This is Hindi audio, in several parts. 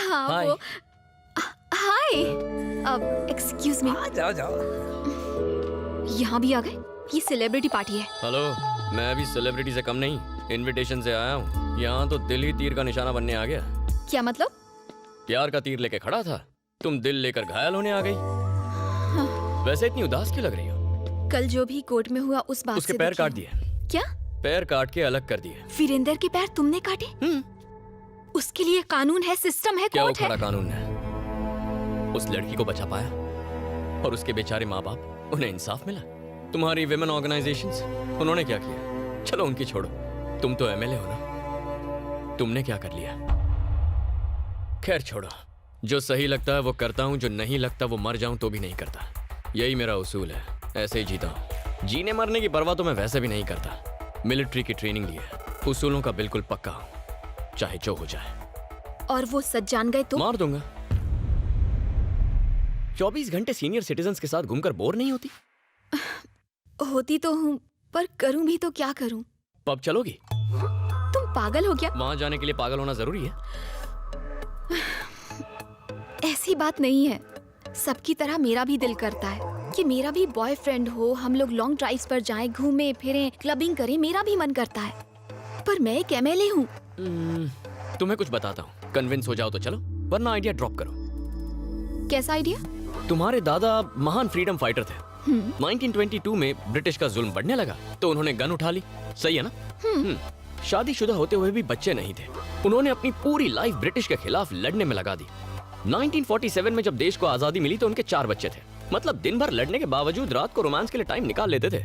हाँ हाय। वो हाय एक्सक्यूज मी, जाओ जाओ। यहाँ भी आ गए? ये सेलिब्रिटी पार्टी है। हेलो, मैं अभी सेलिब्रिटी से कम नहीं, इनविटेशन से आया हूँ। यहाँ तो दिल ही तीर का निशाना बनने आ गया। क्या मतलब? प्यार का तीर लेके खड़ा था, तुम दिल लेकर घायल होने आ गई। वैसे इतनी उदास क्यों लग रही हो? कल जो भी कोर्ट में हुआ उस बात उसके से पैर दुखी काट हूँ। दिए। क्या? पैर काट के अलग कर दिए। वीरेंद्र के पैर तुमने काटे? उसके लिए कानून है, सिस्टम है, क्या वो कोर्ट है। खड़ा कानून है? उस लड़की को बचा पाया और उसके बेचारे माँ बाप, उन्हें इंसाफ मिला। तुम्हारी विमेन ऑर्गेनाइजेशंस, उन्होंने क्या किया? चलो उनकी छोड़ो, तुम तो एमएलए हो ना, तुमने क्या कर लिया? खैर छोड़ो, जो सही लगता है वो करता हूँ, जो नहीं लगता वो मर जाऊं तो भी नहीं करता। यही मेरा उसूल है, ऐसे ही जीता हूँ। जीने मरने की परवाह तो मैं वैसे भी नहीं करता। मिलिट्री की ट्रेनिंग ली है, उसूलों का बिल्कुल पक्का हूँ, चाहे जो हो जाए। और वो सच जान गए तो? मार दूंगा। 24 घंटे सीनियर सिटीजन्स के साथ घूमकर बोर नहीं होती? होती तो हूँ, पर करूँ भी तो क्या करूँ? पब चलोगी? तुम पागल हो गया? वहां जाने के लिए पागल होना जरूरी है? ऐसी बात नहीं है। सबकी तरह मेरा भी दिल करता है कि मेरा भी बॉयफ्रेंड हो, हम लोग लॉन्ग ड्राइव्स पर जाएं, घूमें फिरें, क्लबिंग करें, मेरा भी मन करता है। पर मैं एक एमएलए हूँ। तुम्हें कुछ बताता हूँ, कन्विंस हो जाओ तो चलो, वरना आइडिया ड्रॉप करो। कैसा आइडिया? तुम्हारे दादा महान फ्रीडम फाइटर थे। 1922 में ब्रिटिश का जुल्म बढ़ने लगा तो उन्होंने गन उठा ली, सही है ना? शादीशुदा होते हुए भी बच्चे नहीं थे। उन्होंने अपनी पूरी लाइफ ब्रिटिश के खिलाफ लड़ने में लगा दी। 1947 में जब देश को आजादी मिली तो उनके 4 बच्चे थे। मतलब दिन भर लड़ने के बावजूद रात को रोमांस के लिए टाइम निकाल लेते थे।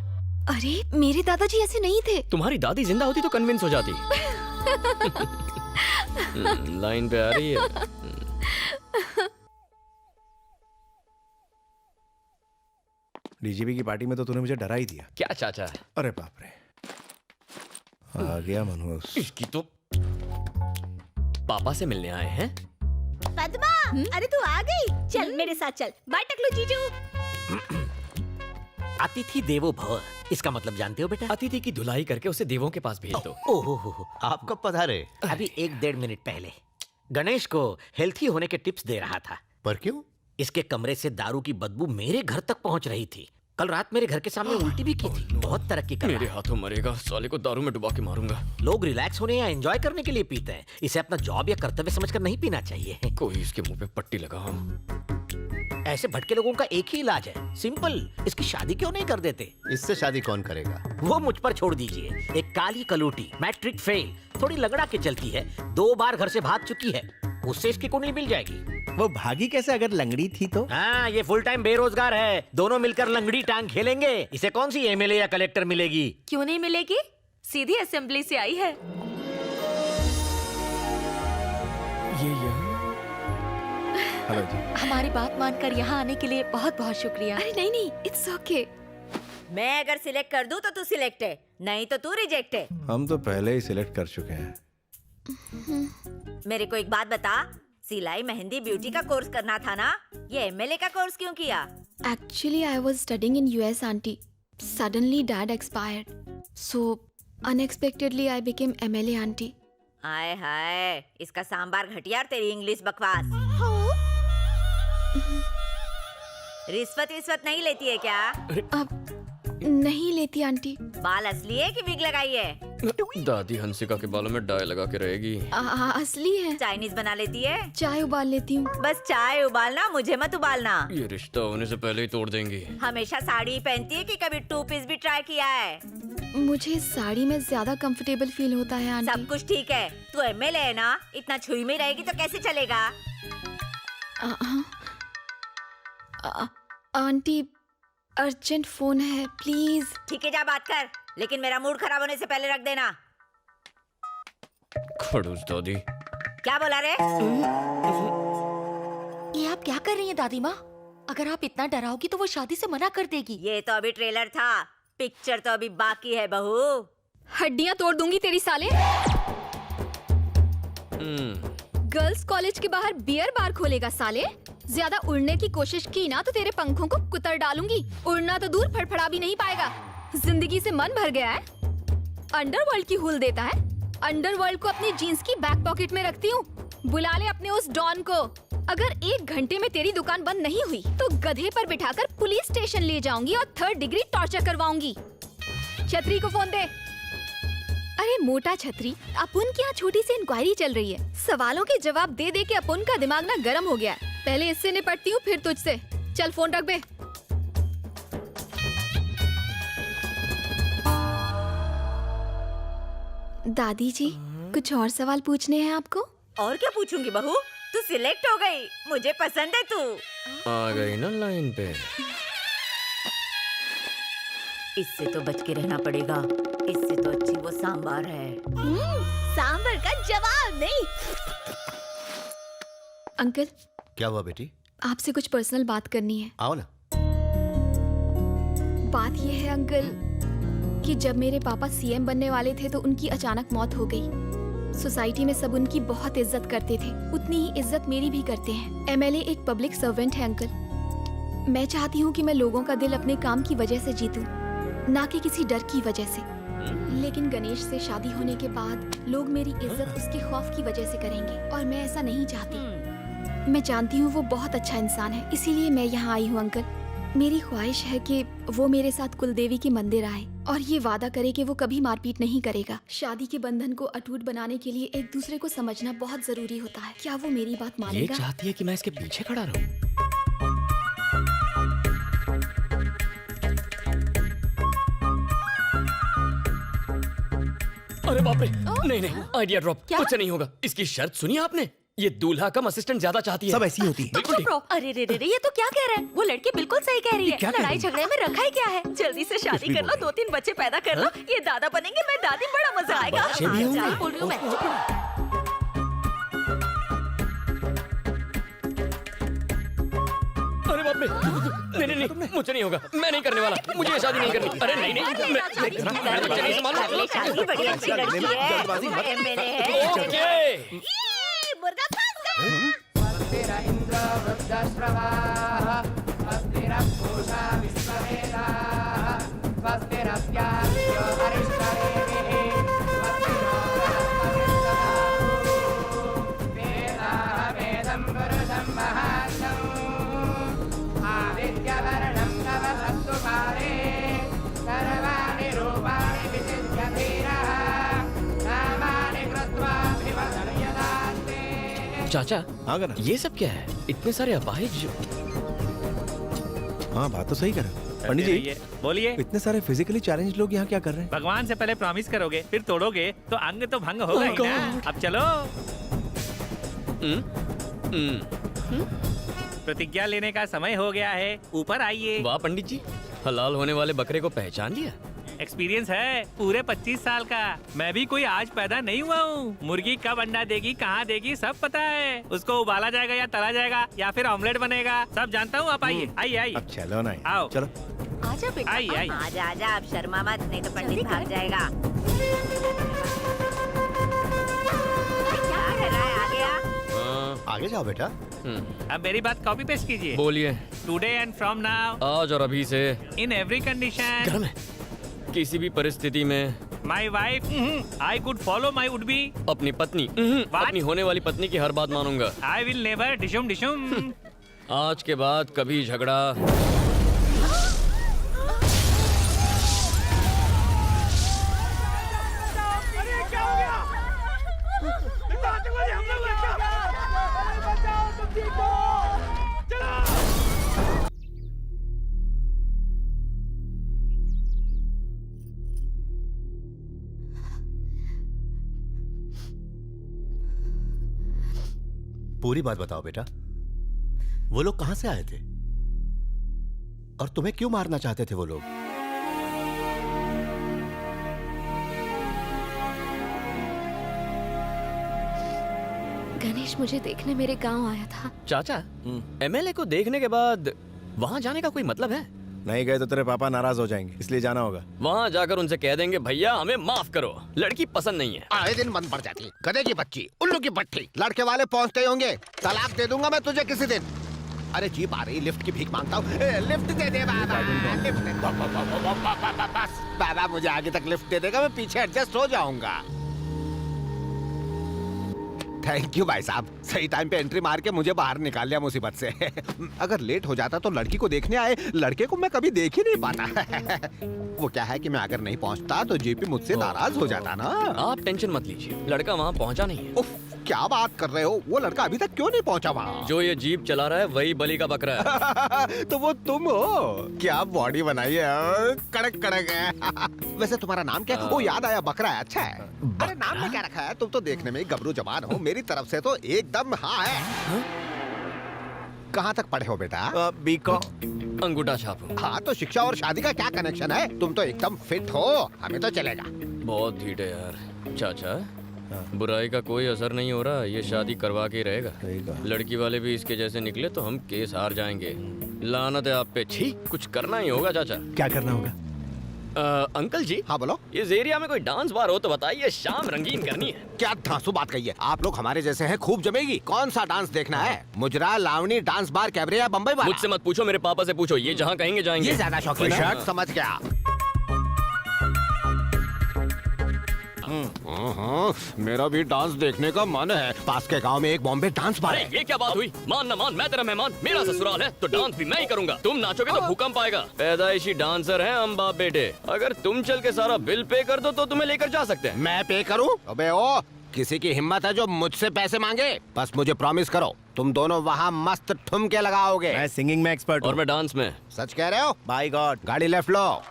अरे मेरे दादाजी ऐसे नहीं थे। तुम्हारी दादी जिंदा होती तो कन्विंस हो जाती। लाइन पे आ रही है। डीजीपी की पार्टी में तो तूने मुझे डरा ही दिया। क्या चाचा? अरे बाप रे, आ गया मनोज। इसकी तो पापा से मिलने आए हैं। पद्मा, अरे तू आ गई। चल मेरे साथ चल। बाय टकलू जीजू। अतिथि देवो भव, इसका मतलब जानते हो बेटा? अतिथि की धुलाई करके उसे देवों के पास भेज दो। ओहो, आप कब पधारे? अभी 1-1.5 मिनट पहले। गणेश को हेल्थी होने के टिप्स दे रहा था। पर क्यों? इसके कमरे से दारू की बदबू मेरे घर तक पहुंच रही थी। कल रात मेरे घर के सामने उल्टी भी की थी। बहुत तरक्की कर रहा मेरे है। हाथों मरेगा, साले को दारू में डुबा के मारूंगा। लोग रिलैक्स होने या एंजॉय करने के लिए पीते हैं, इसे अपना जॉब या कर्तव्य समझकर नहीं पीना चाहिए। कोई इसके मुंह पे पट्टी लगाओ। ऐसे भटके लोगों का एक ही इलाज है, सिंपल। इसकी शादी क्यों नहीं कर देते? इससे शादी कौन करेगा? वो मुझ पर छोड़ दीजिए। एक काली कलूटी, मैट्रिक फेल, थोड़ी लगड़ा के चलती है, 2 बार घर से भाग चुकी है, उससे इसकी कुंडली मिल जाएगी। वो भागी कैसे अगर लंगड़ी थी तो? हाँ, ये फुल टाइम बेरोजगार है। दोनों मिलकर लंगड़ी टांग खेलेंगे। इसे कौन सी एमएलए या कलेक्टर मिलेगी? क्यों नहीं मिलेगी? सीधी असेंबली से आई है। हेलो जी। हमारी बात मानकर यहाँ आने के लिए बहुत बहुत शुक्रिया। अरे नहीं नहीं, इट्स ओके। मैं अगर सिलेक्ट कर दूं तो तू सिलेक्ट है, नहीं तो तू रिजेक्ट है। हम तो पहले ही सिलेक्ट कर चुके हैं। मेरे को एक बात बता, सिलाई मेहंदी ब्यूटी का कोर्स करना था ना, ये एमएलए का कोर्स क्यों किया? Actually, I was studying in US, auntie. Suddenly, dad expired. So, unexpectedly, I became MLA, auntie. हाय हाय, इसका सांबार घटिया और तेरी इंग्लिश बकवास। रिश्वत विश्वत नहीं लेती है क्या? अब नहीं लेती आंटी। बाल असली है कि विग लगाई है? दादी हंसिका के बालों में डाई लगा के रहेगी। असली है। चाइनीज बना लेती है? चाय उबाल लेती हूँ। बस चाय उबालना, मुझे मत उबालना। ये रिश्ता होने से पहले ही तोड़ देंगी। हमेशा साड़ी पहनती है कि कभी 2 पीस भी ट्राई किया है? मुझे साड़ी में ज्यादा कंफर्टेबल फील होता है आंटी। सब कुछ ठीक है, तू एमएलए है ना, इतना छुई में रहेगी तो कैसे चलेगा? आंटी, अर्जेंट फोन है, प्लीज। ठीक है, जा बात कर, लेकिन मेरा मूड खराब होने से पहले रख देना। खड़ूस दादी। क्या बोला रे? ये आप क्या कर रही हैं दादी माँ? अगर आप इतना डराओगी तो वो शादी से मना कर देगी। ये तो अभी ट्रेलर था, पिक्चर तो अभी बाकी है बहू। हड्डियां तोड़ दूंगी तेरी साले। गर्ल्स कॉलेज के बाहर बियर बार खोलेगा साले। ज्यादा उड़ने की कोशिश की ना तो तेरे पंखों को कुतर डालूंगी। उड़ना तो दूर, फड़फड़ा भी नहीं पाएगा। जिंदगी से मन भर गया है। अंडरवर्ल्ड की हुल देता है। अंडरवर्ल्ड को अपनी जीन्स की बैक पॉकेट में रखती हूँ। बुला ले अपने उस डॉन को। अगर 1 घंटे में तेरी दुकान बंद नहीं हुई तो गधे पर बिठाकर पुलिस स्टेशन ले जाऊंगी और 3rd डिग्री टॉर्चर करवाऊंगी। छतरी को फोन दे। अरे मोटा छतरी, अपुन की यहाँ छोटी सी इंक्वायरी चल रही है। सवालों के जवाब दे दे के अपुन का दिमाग ना गर्म हो गया है। पहले इससे निपटती हूँ फिर तुझसे। चल फोन रख बे। दादी जी, कुछ और सवाल पूछने हैं आपको? और क्या पूछूंगी बहू, तू सिलेक्ट हो गई, मुझे पसंद है तू। आ गई ना लाइन पे। इससे तो बच के रहना पड़ेगा, इससे तो अच्छी वो सांबार है। सांबर का जवाब नहीं। अंकल, क्या हुआ बेटी? आपसे कुछ पर्सनल बात करनी है। आओ ना। बात ये है अंकल कि जब मेरे पापा सीएम बनने वाले थे तो उनकी अचानक मौत हो गई। सोसाइटी में सब उनकी बहुत इज्जत करते थे, उतनी ही इज्जत मेरी भी करते हैं। एमएलए एक पब्लिक सर्वेंट है अंकल। मैं चाहती हूँ कि मैं लोगों का दिल अपने काम की वजह से जीतूं, ना कि किसी डर की वजह से। लेकिन गणेश से शादी होने के बाद लोग मेरी इज्जत उसके खौफ की वजह से करेंगे और मैं ऐसा नहीं चाहती। मैं जानती हूँ वो बहुत अच्छा इंसान है, इसीलिए मैं यहाँ आई हूँ अंकल। मेरी ख्वाहिश है कि वो मेरे साथ कुलदेवी के मंदिर आए और ये वादा करे कि वो कभी मारपीट नहीं करेगा। शादी के बंधन को अटूट बनाने के लिए एक दूसरे को समझना बहुत जरूरी होता है। क्या वो मेरी बात ये मानेगा? चाहती है कि मैं इसके पीछे खड़ा रहूं। अरे बाप रे, नहीं नहीं, आइडिया ड्रॉप। कुछ नहीं होगा। इसकी शर्त सुनी आपने? ये दूल्हा कम असिस्टेंट ज्यादा चाहती है। सब ऐसी होती है। बिल्कुल ठीक। अरे रे रे रे, ये तो क्या कह रहा है? वो लड़की बिल्कुल सही कह रही है। क्या कह रही लड़ाई है? झगड़े में रखा ही क्या है? जल्दी से शादी भी कर बोल लो, रही 2-3 बच्चे पैदा कर लो। ये दादा बनेंगे, मैं दादी, बड़ा मजा आएगा। बच्चे भी हाँ, होंगे? सही बोल रही हूँ मैं। अरे बाप रे, नहीं नहीं नहीं, मुझे नहीं होगा। मैं नहीं करने वाला। मुझे ये शादी नहीं करनी। अरे नहीं नहीं, मैं बच्चे नहीं संभालूंगा। कर ले शादी, बड़ी अच्छी लड़की है, एमएलए है। ओके। मुर्गा फंस गया। चाचा, हाँ करना। ये सब क्या है? इतने सारे अपाहिज। हाँ बात तो सही कर रहे हैं। पंडित जी, बोलिए। इतने सारे फिजिकली चैलेंज लोग यहाँ क्या कर रहे हैं? भगवान से पहले प्रॉमिस करोगे, फिर तोड़ोगे तो अंग तो भंग होगा ही ना। अब चलो, प्रतिज्ञा लेने का समय हो गया है, ऊपर आइए। वाह पंडित जी, हलाल होने वाले बकरे को पहचान लिया। एक्सपीरियंस है पूरे 25 साल का। मैं भी कोई आज पैदा नहीं हुआ हूँ। मुर्गी कब अंडा देगी, कहाँ देगी, सब पता है। उसको उबाला जाएगा या तला जाएगा या फिर ऑमलेट बनेगा, सब जानता हूँ। आप आइए आइए आइए। अब चलो ना, आओ। चलो। आजा बेटा। आइए आइए। आजा आजा, अब शर्मा मत, नहीं तो पंडित भाग जाएगा। क्या कर रहा है? आ गया। आगे जाओ बेटा। अब मेरी बात कॉपी पेस्ट कीजिए। बोलिए। टुडे एंड फ्रॉम नाउ, आज और अभी से, इन एवरी कंडीशन, घर में किसी भी परिस्थिति में my wife I could follow my would be, अपनी पत्नी अपनी होने वाली पत्नी की हर बात मानूंगा। आई विल नेवर डिशुम डिशुम। आज के बाद कभी झगड़ा। पूरी बात बताओ बेटा, वो लोग कहां से आए थे और तुम्हें क्यों मारना चाहते थे वो लोग? गणेश मुझे देखने मेरे गांव आया था। चाचा, एमएलए को देखने के बाद वहाँ जाने का कोई मतलब है? नहीं गए तो तेरे पापा नाराज हो जाएंगे, इसलिए जाना होगा। वहाँ जाकर उनसे कह देंगे भैया हमें माफ करो, लड़की पसंद नहीं है। आए दिन बंद पड़ जाती, गधे की बच्ची, उल्लू की पट्टी, लड़के वाले पहुंचते होंगे, तलाक दे दूंगा मैं तुझे किसी दिन। अरे जीप आ रही, लिफ्ट की भीख मांगता हूँ, लिफ्ट दे दे बाबा, लिफ्ट दे। बस बाबा मुझे आगे तक लिफ्ट दे देगा, मैं पीछे एडजस्ट हो जाऊंगा। थैंक यू भाई साहब, सही टाइम पे एंट्री मार के मुझे बाहर निकाल लिया मुसीबत से। अगर लेट हो जाता तो लड़की को देखने आए लड़के को मैं कभी देख ही नहीं पाता। वो क्या है कि मैं अगर नहीं पहुंचता तो जेपी मुझसे नाराज हो जाता ना। आप टेंशन मत लीजिए, लड़का वहाँ पहुँचा नहीं है। उफ, क्या बात कर रहे हो? वो लड़का अभी तक क्यों नहीं पहुंचा वहाँ? जो ये जीप चला रहा है वही बलि का बकरा है। तो वो तुम हो? क्या बॉडी बनाई है, कड़क कड़क है। वैसे तुम्हारा नाम क्या है? वो याद आया, बकरा है। अच्छा है। अरे नाम में क्या रखा है? तुम तो देखने में ही गबरू जवान हो, मेरी तरफ से तो एकदम हाँ है। कहाँ तक पढ़े हो बेटा? बीकॉम। अंगूठा छापू। हाँ तो शिक्षा और शादी का क्या कनेक्शन है? तुम तो एकदम फिट हो, हमें तो चलेगा। बहुत ढीठ है यार। चाचा, बुराई का कोई असर नहीं हो रहा, ये शादी करवा के ही रहेगा। सही कहा। लड़की वाले भी इसके जैसे निकले तो हम केस हार जाएंगे। लानत है आप पे। छी, कुछ करना ही होगा चाचा। क्या करना होगा? अंकल जी, हाँ बोलो। इस एरिया में कोई डांस बार हो तो बताइए, शाम रंगीन करनी है। क्या धांसू बात कही है? आप लोग हमारे जैसे हैं, खूब जमेगी। कौन सा डांस देखना है? मुजरा, लावणी, डांस बार, कैबरे या बम्बई वाला? मुझसे मत पूछो, मेरे पापा से पूछो, ये जहाँ कहेंगे जाएंगे। ये ज्यादा शौकीन है। हाँ। समझ गया। मेरा भी डांस देखने का मन है। पास के गांव में एक बॉम्बे डांस बार अरे है। ये क्या बात हुई? मान न मान, मैं तेरा मेहमान, मेरा ससुराल है तो डांस भी मैं ही करूंगा। तुम नाचोगे तो भूकंप आएगा। पैदाइशी डांसर हैं हम बाप बेटे। अगर तुम चल के सारा बिल पे कर दो तो तुम्हें लेकर जा सकते हैं। मैं पे करूं? अबे ओ, किसी की हिम्मत है जो मुझसे पैसे मांगे? बस मुझे प्रॉमिस करो, तुम दोनों वहाँ मस्त ठुमके लगाओगे। मैं सिंगिंग में एक्सपर्ट और हूँ। मैं डांस में। सच कह रहे हो? By God. गाड़ी लेफ्ट लो।